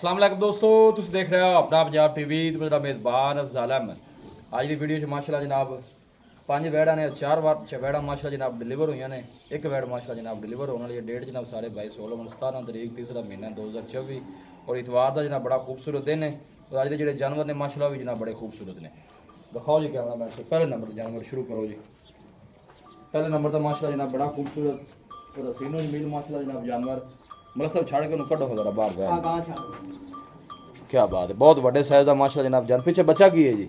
अस्सलाम वालेकुम दोस्तों, तुम देख रहे हो अपना पंजाब टीवी। तो मेरा मेज़बान अफजाल अहमद। आज की वीडियो माशाल्लाह जनाब 5 वैड़ा ने 4 वैड़ा माशाल्लाह जनाब डिलीवर हुई ने। एक वैड़ माशाल्लाह जनाब डिलीवर होने वाली है। डेट जनाब सारे 22/16 तारीख 3 महीना 2024 और इतवार का जनाब बड़ा खूबसूरत दिन है। और आज के जो जानवर ने माशाल्लाह भी जनाब बड़े खूबसूरत ने। दिखाओ जी कैमरा मैन से पहले नंबर जानवर शुरू करो जी। पहले नंबर तो माशाल्लाह जनाब बड़ा खूबसूरत और हसीनो जमील माशाल्लाह जनाब जानवर मतलब सब छड़ के कटो जरा बाहर गया। क्या बात है, बहुत बड़े साइज का माशाल्लाह जनाब जान। पीछे बच्चा की है जी?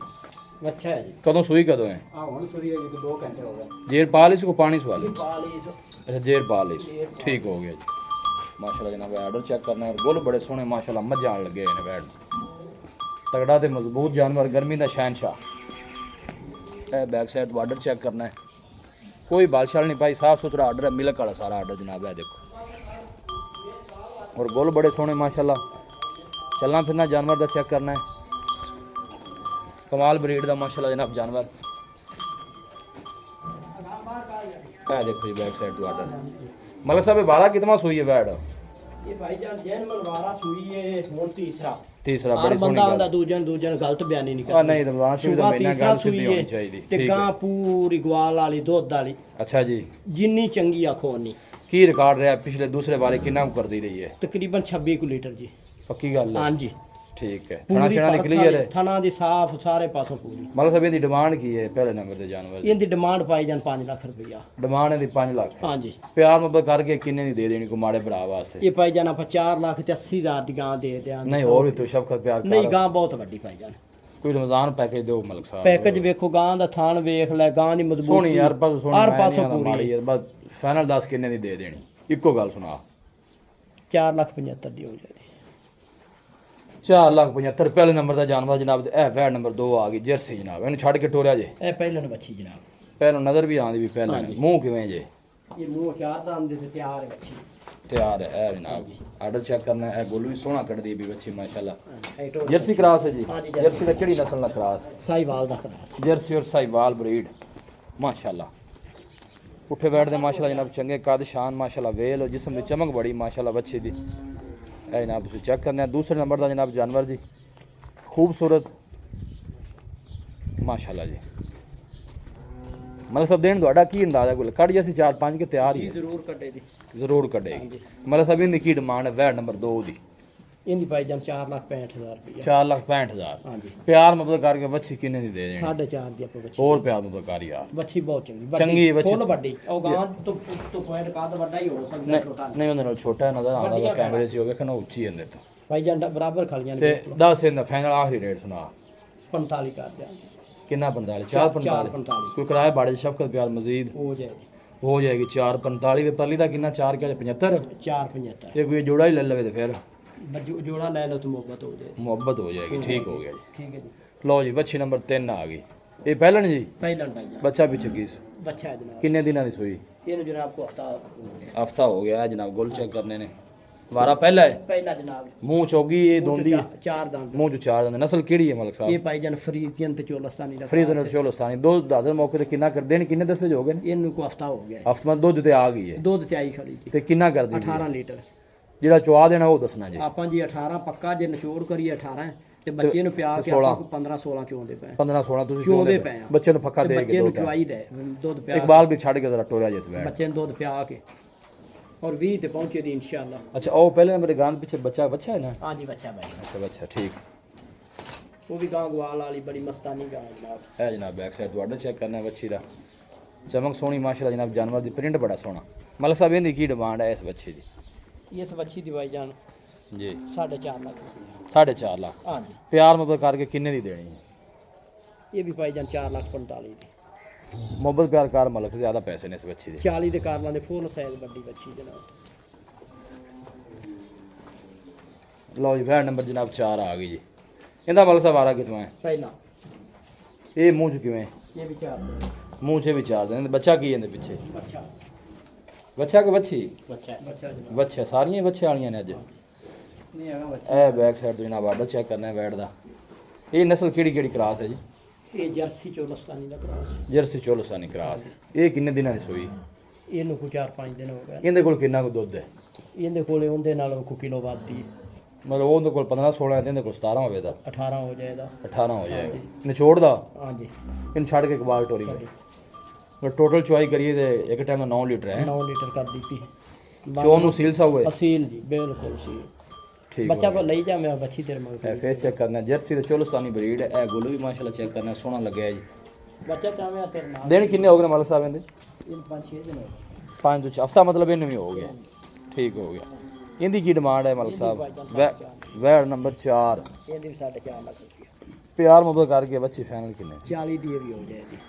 बच्चा है जी। कदों सुई कदों है? हुण सुई है जी, 2 घंटे हो गए। जेर पा ली इसको पानी सवाल? अच्छा जेर पा ली, ठीक हो गया जी माशाल्लाह जनाब। आर्डर चेक करना है। गुल बड़े सोहने माशाल्लाह मजा आने लगे हैं बैठ। तगड़ा ते मजबूत जानवर, गर्मी का शहनशाह। बैक साइड आर्डर चेक करना है, कोई बालशाल नहीं पाई, साफ सुथरा आर्डर है, मिल्क वाला सारा आर्डर जनाब है। देखो और गुल बड़े सोहने माशाल्लाह। चलना फिरना जानवर का चेक करना है, कमाल ब्रीड का माशाल्लाह जनाब जानवर। देखो जी बैक साइड तो आर्डर मतलब साहब 12 कितना सुई है बैड? ये भाईजान जैन मलवारा सुई है हुन तीसरा बड़ी सोहनी बंदा दूजन गलत बयानी नहीं करता। नहीं रमजान शरीफ दा महीना गल सिद्धी होनी चाहिए। ते गां पूरी ग्वाल वाली दुध वाली। अच्छा जी, जिन्नी चंगी आखो उन्नी। की रिकॉर्ड रहा पिछले दूसरे बारे कितना कर दी रही है? तकरीबन 26 लीटर जी। पक्की गल है? हां जी ठीक है। थना छना दी क्लियर है? थना दी साफ सारे पासों पूरी। मतलब सब इनकी डिमांड की है पहले नंबर ते जानवर? इनकी डिमांड पाई जान 5 लाख रुपया। डिमांड है 5 लाख? हां जी। प्यार मोहब्बत करके किन्ने दी दे देनी को माड़े भरा वास्ते? ये पाई जान आप 4 लाख ते 80,000 दी गां दे देंगे। नहीं और भी तो शफकत प्यार कर। नहीं गां बहुत बड़ी पाई जान। कोई रमजान पैकेज दो मलक साहब। पैकेज देखो गां दा थान देख ले, गां दी मजबूती सोनी यार पास सोनी हर पासों पूरी यार। बस फाइनल 10 किन्ने दी दे देनी? इको गल सुना। 4,75,000 दी हो जाएगी। 4,75,000 पहले नंबर का जानवर जनाब। ए वैड नंबर 2 आ गई जर्सी जनाब। इन छड़ के टोरिया जे? ए पहले ने बच्ची जनाब। पहले नजर भी आंदी भी पहले मुंह किवें जे? ये मुंह 4 दाम दे तैयार है बच्ची। तैयार है ए जनाब। आर्डर चेक करना है। गोलू भी सोना कट दी भी बच्ची माशाल्लाह। जर्सी क्रॉस है जी? जर्सी दा केड़ी नस्ल दा क्रॉस? साहिवाल दा क्रॉस। जर्सी और साहिवाल ब्रीड माशाल्लाह। पुठे बैठ दे माशाल्लाह जनाब चंगे कद शान माशाल्लाह। वेल और जिस्म दी चमक बड़ी माशाल्लाह बच्ची दी। ए जनाब तुम चेक करना है। दूसरे नंबर का जनाब जानवर जी खूबसूरत माशाल्लाह जी। मतलब सब दिन थोड़ा की अंदाजा कोई कट जैसी 4-5 के तैयार ही जरूर कटेगी। जरूर कटेगी। मतलब सब इनकी की डिमांड है वैड नंबर 2 दी? इनकी भाई जान 4,65,000 रुपया। 4,65,000। हां जी। प्यार मतलब करके बच्ची किन्ने दी दे देनी? 4.5 दी आपको बच्ची। और प्यार मतलब कर यार। बच्ची बहुत चंगी चंगी बच्ची फुल बड़ी। ओ गां तो पॉइंट कद बड़ा ही हो सकदा छोटा नहीं ਉਹਦੇ ਨਾਲ ਛੋਟਾ ਨਜ਼ਰ ਆਉਂਦਾ ਕੈਮਰੇ 'ਚ ਹੋ ਵੇਖਣਾ ਉੱਚੀ ਇਹਦੇ ਤੋਂ। ਭਾਈ ਜਾਨ ਬਰਾਬਰ ਖਲੀਆਂ ਤੇ 10 ਇਹਦਾ ਫਾਈਨਲ ਆਖਰੀ ਰੇਟ ਸੁਣਾ। 45 ਕਰ ਦਿਆਂਗੇ। ਕਿੰਨਾ 45? 4.45 ਕੋਈ ਕਿਰਾਏ ਬਾੜੇ ਸ਼ਫਕਤ ਪਿਆਰ ਮਜ਼ੀਦ ਹੋ ਜਾਏਗੀ 4.45 ਤੇ ਪਰਲੀ ਦਾ ਕਿੰਨਾ 4 ਕਿਆ 75? 4.75 ਇਹ ਕੋਈ ਜੋੜਾ ਹੀ ਲੈ ਲਵੇ ਤੇ ਫਿਰ जोड़ा ले लो तो मोहब्बत हो जाएगी। मोहब्बत हो जाएगी। ठीक हो गया जी। ठीक है जी। लो जी बच्ची नंबर 3 आ गई। ये पहलन जी? पहलन भाई जान। बच्चा पीछे की बच्चा है जनाब। किन्ने दिनों की सूई? ये जनाब को हफ्ता हो गया है जनाब। गोल चेक करने ने वारा पहला है? पहला जनाब। मुंह चौगी ये दोंदी 4 दांत मुंह जो 4 दांत। नस्ल केड़ी है मलक साहब? ये भाई जान फ्रीजियन ते चोलस्तानी दा। फ्रीजियन और चोलस्तानी दो दादर मौके ते कितना कर देन? किन्ने दसे हो गए? इनको हफ्ता हो गया। हफ्ता में दूध ते आ गई है? दूध ते आई खड़ी जी। ते कितना कर दी? 18 लीटर। ਜਿਹੜਾ ਚਵਾ ਦੇਣਾ ਉਹ ਦੱਸਣਾ ਜੀ। ਆਪਾਂ ਜੀ 18 ਪੱਕਾ ਜੇ ਨਿਚੋੜ ਕਰੀਏ 18 ਤੇ ਬੱਚੇ ਨੂੰ ਪਿਆ ਕੇ ਆਪਾਂ 15-16 ਚੋਂਦੇ ਪਏ। 15-16 ਤੁਸੀਂ ਚੋਂਦੇ ਪਏ। ਬੱਚੇ ਨੂੰ ਪੱਕਾ ਦੇ ਕੇ ਬੱਚੇ ਨੂੰ ਚਵਾਈ ਦੇ ਦੁੱਧ ਪਿਆ। ਇਕਬਾਲ ਵੀ ਛੱਡ ਕੇ ਜ਼ਰਾ ਟੋਰਿਆ ਜਿਸ ਵੇ ਬੱਚੇ ਨੂੰ ਦੁੱਧ ਪਿਆ ਕੇ ਔਰ 20 ਤੇ ਪਹੁੰਚੇ ਦੀ ਇਨਸ਼ਾਅੱਲਾ। ਅੱਛਾ ਉਹ ਪਹਿਲੇ ਮੇਰੇ ਗਾਂ ਪਿੱਛੇ ਬੱਚਾ ਹੈ ਨਾ? ਹਾਂ ਜੀ ਬੱਚਾ ਭਾਈ। ਅੱਛਾ ਬੱਚਾ ਠੀਕ। ਉਹ ਵੀ ਗਾਂ ਗਵਾਲ ਵਾਲੀ ਬੜੀ ਮਸਤਾਨੀ ਗਾਂ ਜਨਾਬ। ਹੈ ਜਨਾਬ ਬੈਕ ਸਾਈਡ ਤੁਹਾਡਾ ਚੈੱਕ ਕਰਨਾ ਬੱਚੀ ਦਾ ਚਮਕ ਸੋਹਣੀ ਮਾਸ਼ਾਅੱਲਾ ਜਨਾਬ। ਜਾਨਵਰ ਦੀ ਪ੍ਰਿੰਟ ਬੜਾ ਸੋਹਣਾ। ਮਤਲਬ ਸਾਹਿਬ ਇਹਦੀ ਕੀ ਡਿਮਾਂਡ ਹੈ ਇਸ ਬੱਚੀ ਦੀ? ਇਸ ਬੱਚੀ ਦੀ ਭਾਈ ਜਾਨ जी 4.5 लाख रुपया। 4.5 लाख? हाँ जी। प्यार मोहब्बत करके किन्ने दी देनी है? ये भी भाई जान 4,45,000 दी। मोहब्बत प्यार कार मलक ज़्यादा पैसे ने इस बच्ची दे। 40 दे कार लाने फुल साइज बड़ी बच्ची जनाब। लो जी वैड नंबर जनाब 4 आ गई जी। इंदा मलक साहब आ रहा कितना है? पहला ये मुंह च किवें? ये भी 4 मुंह से भी 4 दिन। बच्चा की है पीछे? बच्चा बच्चा के बच्ची? बच्चा बच्चा सारियां बच्चे वालियां ने अज। ए बैक साइड तो जनाब आर्डर चेक करना है वैड का। ये नस्ल केड़ी क्रॉस है जी? ये जर्सी चोलस्तानी दा क्रॉस। Jersey Cholistani cross. ये किन्ने दिनां दी सूई? ਇਹਨੂੰ ਕੋਈ 4-5 ਦਿਨ ਹੋ ਗਏ। ਇਹਦੇ ਕੋਲ ਕਿੰਨਾ ਕੁ ਦੁੱਧ ਹੈ? ਇਹਦੇ ਕੋਲੇ ਉਹਦੇ ਨਾਲ ਕੋਈ ਕਿਲੋ ਵੱਧਦੀ। ਮਤਲਬ ਉਹਦੇ ਕੋਲ 15 16 ਤੇ ਇਹਦੇ ਕੋਲ 17 ਹੋਵੇ ਦਾ 18 ਹੋ ਜਾਏਗਾ 18 ਹੋ ਜਾਏਗਾ ਨਿਚੋੜ ਦਾ ਹਾਂਜੀ ਇਹਨੂੰ ਛੱਡ ਕੇ ਕਬਾਲ ਟੋਰੀ ਪਰ ਟੋਟਲ ਚੁਆਈ ਕਰੀਏ ਤੇ ਇੱਕ ਟਾਈਮ ਦਾ 9 ਲੀਟਰ ਹੈ 9 ਲੀਟਰ ਕਰ ਦਿੱਤੀ ਚੋਣ ਨੂੰ ਸੀਲ ਸਾ ਹੋਏ ਅਸੀਲ ਜੀ ਬਿਲਕੁਲ ਸੀ ਠੀਕ ਬੱਚਾ ਕੋ ਲਈ ਜਾ ਮੈਂ ਬੱਚੀ ਤੇਰੇ ਮਗਰ ਹੈ ਫੇਸ ਚੈੱਕ ਕਰਨਾ ਜਰਸੀ ਤੇ ਚੋਲਸਤਾਨੀ ਬਰੀਡ ਹੈ ਇਹ ਗੁੱਲ ਵੀ ਮਾਸ਼ਾਅੱਲਾ ਚੈੱਕ ਕਰਨਾ ਸੋਹਣਾ ਲੱਗਿਆ ਜੀ ਬੱਚਾ ਚਾਵੇਂ ਤੇਰੇ ਨਾਲ ਦਿਨ ਕਿੰਨੇ ਹੋ ਗਏ ਮਾਲਕ ਸਾਹਿਬ ਇਹਦੇ ਇਹ 5-6 ਦਿਨ ਹੋ ਗਏ 5 ਤੋਂ ਹਫਤਾ ਮਤਲਬ ਇਹਨੂੰ ਵੀ ਹੋ ਗਿਆ ਠੀਕ ਹੋ ਗਿਆ ਇਹਦੀ ਕੀ ਡਿਮਾਂਡ ਹੈ ਮਾਲਕ ਸਾਹਿਬ ਵੈੜ ਨੰਬਰ 4 ਇਹਦੀ ਵੀ 4.5 ਲੱਖ ਰੁਪਏ ਪਿਆਰ ਮੁਹੱਬਤ ਕਰਕੇ ਬੱਚੀ ਫਾਈਨਲ ਕਿੰਨੇ 40 ਦੀ ਇਹ ਵੀ ਹੋ ਜਾਏਗੀ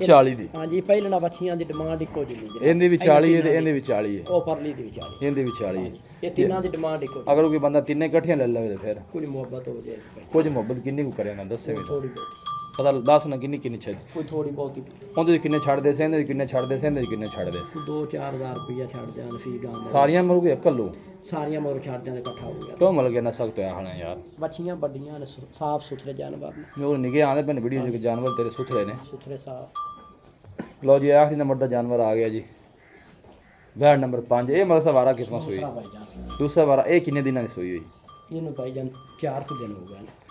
40 ਦੀ ਹਾਂਜੀ ਪਹਿਲਾਂ ਨਾ ਬੱਚੀਆਂ ਦੀ ਡਿਮਾਂਡ ਇੱਕੋ ਜਿਹੀ ਜੀ ਇਹਦੀ ਵੀ 40 ਹੈ ਤੇ ਇਹਦੀ ਵੀ 40 ਹੈ ਉਹ ਪਰਲੀ ਦੀ ਵੀ 40 ਇਹਦੀ ਵੀ 40 ਹੈ ਇਹ ਤਿੰਨਾਂ ਦੀ ਡਿਮਾਂਡ ਇੱਕੋ ਅਗਰ ਕੋਈ ਬੰਦਾ ਤਿੰਨੇ ਇਕੱਠੀਆਂ ਲੈ ਲਵੇ ਤੇ ਫਿਰ ਕੁਝ ਮੁਹੱਬਤ ਹੋ ਜਾਏਗੀ ਕੁਝ ਮੁਹੱਬਤ ਕਿੰਨੀ ਕੁ ਕਰੇ ਨਾ ਦੱਸੇ ਵੀ ਥੋੜੀ ਬਹੁਤੀ ਪਤਾ ਦੱਸ ਨਾ ਕਿੰਨੀ ਕਿੰਨੀ ਛੱਡ ਕੋਈ ਥੋੜੀ ਬਹੁਤੀ ਉਹਦੇ 'ਚ ਕਿੰਨੇ ਛੱਡਦੇ ਸੀ ਇਹਦੇ 'ਚ ਕਿੰਨੇ ਛੱਡਦੇ ਸੀ ਇਹਦੇ 'ਚ ਕਿੰਨੇ ਛੱਡਦੇ ਸੀ 2-4000 ਰੁਪਇਆ ਛੱਡ ਜਾਣ ਫੀ ਗਾਂ ਸਾਰੀਆਂ ਮਰੂ ਕੇ ਇਕੱਲੋ ਸਾਰੀਆਂ ਮੋਰ ਛੱਡ ਜਾਂਦੇ ਇਕੱਠਾ ਹੋ ਗਿਆ ਕਿਉਂ ਮਿਲ ਗਿਆ ਨਾ ਸਕਤ ਹੋਇਆ ਹਣਾ ਯਾਰ ਬੱਚੀਆਂ ਵੱਡੀਆਂ ਨੇ ਸਾਫ ਸੁਥਰੇ ਜਾਨਵਰ ਨੇ ਮੇਰੇ ਕੋਲ ਨਿਗੇ ਆਉਂਦੇ ਪੈਣ ਵੀਡੀਓ 'ਚ ਕਿ ਜਾਨਵਰ ਤੇਰੇ ਸੁਥਰੇ ਨੇ ਸੁਥਰੇ ਸਾਫ ਲਓ ਜੀ ਆਖਰੀ ਨੰਬਰ ਦਾ ਜਾਨਵਰ ਆ ਗਿਆ ਜੀ ਵੈੜ ਨੰਬਰ 5 ਇਹ ਮਤਲਬ ਸਵਾਰਾ ਕਿਸਮਤ ਸੂਈ ਭਾਈਜਾਨ ਦੂਸਰਾ ਵਾਰਾ ਇਹ ਕਿੰਨੇ ਦਿਨਾਂ ਦੀ ਸੂਈ ਹੋਈ ਇਹਨੂੰ ਭਾਈਜਾਨ 4 ਕੁ ਦਿਨ ਹੋ ਗਏ ਨੇ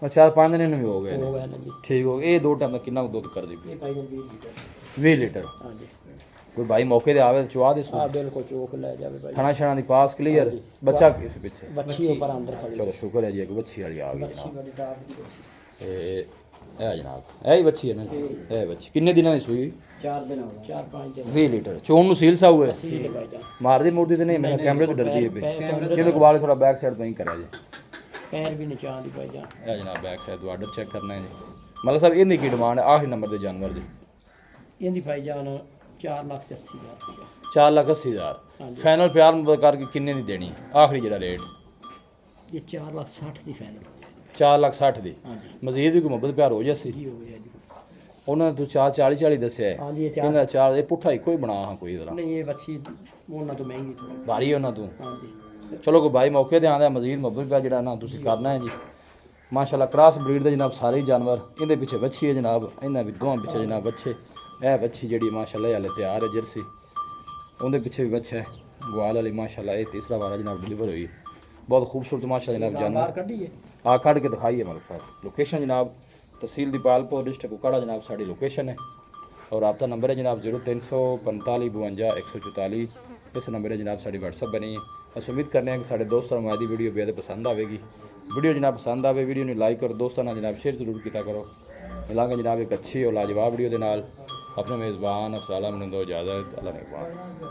ਅੱਛਾ 5 ਦਿਨ ਵੀ ਹੋ ਗਏ ਨੇ ਹੋ ਗਏ ਨੇ ਜੀ ਠੀਕ ਹੋ ਗਿਆ ਇਹ ਦੋ ਟਾਈਮ ਦਾ ਕਿੰਨਾ ਕੁ ਦੁੱਧ ਕਰ ਦੇ ਇਹ ਭਾਈਜਾਨ 20 ਲੀਟਰ 20 ਲੀਟਰ ਹਾਂਜੀ ਕੋਈ ਭਾਈ ਮੌਕੇ ਤੇ ਆਵੇ ਚੁਆ ਦੇ ਆ ਬਿਲਕੁਲ ਚੋਕ ਲੈ ਜਾਵੇ ਭਾਈ ਥਣਾ ਛਣਾ ਦੀ ਪਾਸ ਕਲੀਅਰ ਬੱਚਾ ਕਿਸ ਪਿੱਛੇ ਬੱਚੀ ਉੱਪਰ ਅੰਦਰ ਖੜੀ ਚਲੋ ਸ਼ੁਕਰ ਹੈ ਜੀ ਇੱਕ ਬੱਚੀ ਵਾਲੀ ਆ ਗਈ ਬੱਚੀ ਜਨਾਬ ਬੜੀ ਟਾਪ ਦੀ ਬੱਚੀ। ਇਹ ਜਨਾਬ ਇਹ ਹੀ ਬੱਚੀ ਹੈ ਨਾ ਇਹ ਬੱਚੀ ਕਿੰਨੇ ਦਿਨਾਂ ਦੀ ਸੂਈ 4 ਦਿਨ ਹੋ ਗਏ 4-5 ਦਿਨ 20 ਲੀਟਰ ਚੋਣ ਨੂੰ ਸੀਲ ਸਾ ਹੋਇਆ ਠੀਕ ਹੈ ਭਾਈਜਾਨ ਮਾਰਦੀ ਮੁਰਦੀ ਤੇ ਨਹੀਂ ਮੈਂ ਕੈਮਰੇ ਤੋਂ ਡਰਦੀ ਹੈ ਬਈ ਇਹਦੇ ਕੋਲ ਥੋੜਾ ਬੈਕ ਸਾਈਡ ਤੋਂ ਹੀ ਕਰਿਆ ਜੀ ਪੈਰ ਵੀ ਨਿਚਾਂ ਦੀ ਭਾਈਜਾਨ ਇਹ ਜਨਾਬ ਬੈਕ ਸਾਈਡ ਤੋਂ ਆਰਡਰ ਚੈੱਕ ਕਰਨਾ ਹੈ ਜੀ ਮਤਲਬ ਸਾਹਿਬ ਇਹਦੀ ਕੀ ਡਿਮਾਂਡ ਹੈ ਆਖਰੀ ਨੰਬਰ ਦੇ ਜਾਨਵਰ ਦੀ ਇਹਦੀ ਭਾਈਜਾਨ 4,80,000 ਰੁਪਇਆ 4,80,000 ਹਾਂਜੀ ਫਾਈਨਲ ਪਿਆਰ ਮੁਹੱਬਤ ਕਰਕੇ ਕਿੰਨੇ ਦੀ ਦੇਣੀ ਆਖਰੀ ਜਿਹੜਾ ਰੇਟ ਇਹ 4,60,000 ਦੀ ਫਾਈਨਲ 4,60,000 ਦੀ ਹਾਂਜੀ ਮਜ਼ੀਦ ਵੀ ਕੋਈ ਮੁਹੱਬਤ ਪਿਆਰ ਹੋ ਜਾਸੀ ਕੀ ਹੋ ਗਿਆ ਜੀ ਉਹਨਾਂ ਨੇ ਤੂੰ 40 ਦੱਸਿਆ ਹੈ ਹਾਂਜੀ ਇਹ ਕਹਿੰਦਾ 4 ਇਹ ਪੁੱਠਾ ਇੱਕੋ ਹੀ ਬਣਾ ਹਾਂ ਕੋਈ ਤਰ੍ਹਾਂ ਨਹੀਂ ਇਹ ਬੱਚੀ ਉਹਨਾਂ ਤੋਂ ਮਹਿੰਗੀ ਥੋੜੀ ਭਾਰੀ ਉਹਨਾਂ ਤੂੰ ਹਾਂਜੀ ਚਲੋ ਕੋਈ ਭਾਈ ਮੌਕੇ ਤੇ ਆਂਦਾ ਮਜ਼ੀਦ ਮੁਹੱਬਤ ਪਿਆਰ ਜਿਹੜਾ ਨਾ ਤੁਸੀਂ ਕਰਨਾ ਹੈ ਜੀ ਮਾਸ਼ਾਅੱਲਾ ਕ੍ਰਾਸ ਬਰੀਡ ਦੇ ਜਨਾਬ ਸਾਰੇ ਹੀ ਜਾਨਵਰ ਇਹਦੇ ਪਿੱਛੇ ਵੱਛੀ ਹੈ ਜਨਾਬ ਇਹਨਾਂ ਵੀ ਦੋਵਾਂ ਪਿੱਛੇ ਜਨਾਬ ਵੱਛੇ ਇਹ ਵੱਛੀ ਜਿਹੜੀ ਮਾਸ਼ਾਅੱਲਾ ਹਾਲੇ ਤਿਆਰ ਹੈ ਜਰਸੀ ਉਹਦੇ ਪਿੱਛੇ ਵੀ ਵੱਛਾ ਹੈ ਗਵਾਲ ਵਾਲੀ ਮਾਸ਼ਾਅੱਲਾ ਇਹ ਤੀਸਰਾ ਵਾਰਾ ਜਨਾਬ ਡਿਲੀਵਰ ਹੋਈ ਬਹੁਤ ਖੂਬਸੂਰਤ ਮਾਸ਼ਾਅੱਲਾ ਜਨਾਬ ਬਾਹਰ ਜਾਨਵਰ ਕੱਢੀਏ ਆ ਕੱਢ ਕੇ ਦਿਖਾਈਏ ਮਲਕ ਸਾਹਿਬ ਲੋकेशन जनाब तहसील दीपालपुर डिस्ट्रिक्ट कुकाड़ा जनाब साड़ी लोकेशन है और आपका नंबर है जनाब 0345 52 144 इस नंबर है जनाब साड़ी व्हाट्सअप बनी है बस उम्मीद करने हैं कि साढ़े दोस्तों को हमारी वीडियो बेहद पसंद आएगी वीडियो जनाब पसंद आए वीडियो ने लाइक और दोस्तों ना जनाब शेयर जरूर किया करो मिलांगे जनाब एक अच्छी और लाजवाब वीडियो के नाल अपने मेज़बान अफसाला मैंने दो इजाज़त अल्लाह ने